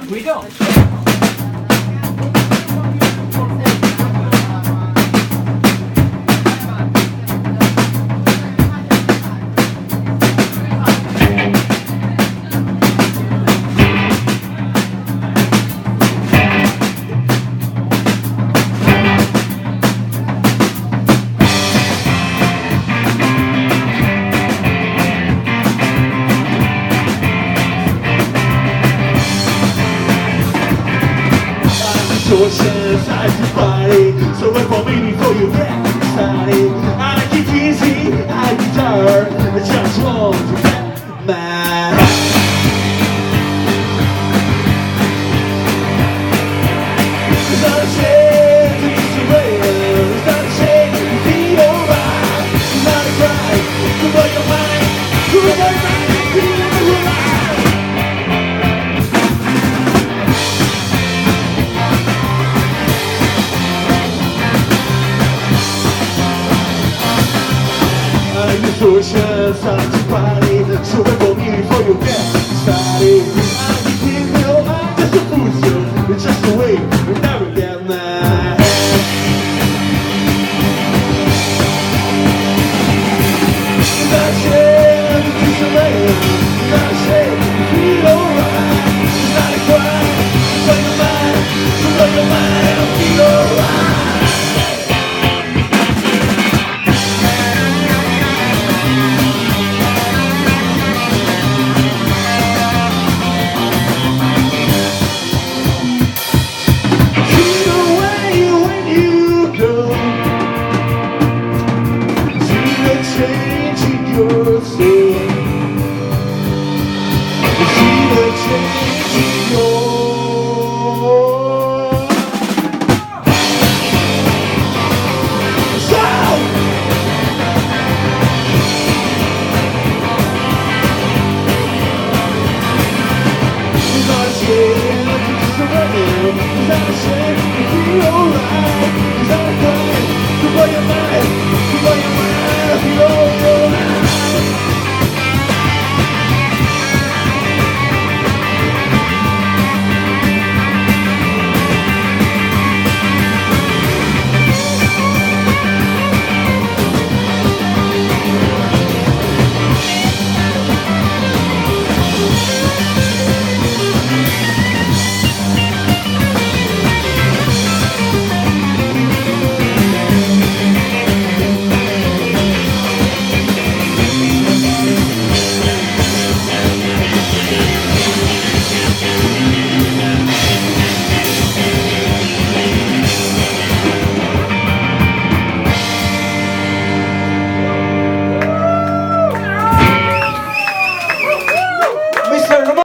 Guido. Distortions, I defy. So wait for me before you get inside. I get easy, I guitar. I just want to get mad. It's not a shame to disappear. It's not a shame to be alright. It's not a crime to blow your mind. To blow your mind and feel alive. Distortions, I defy.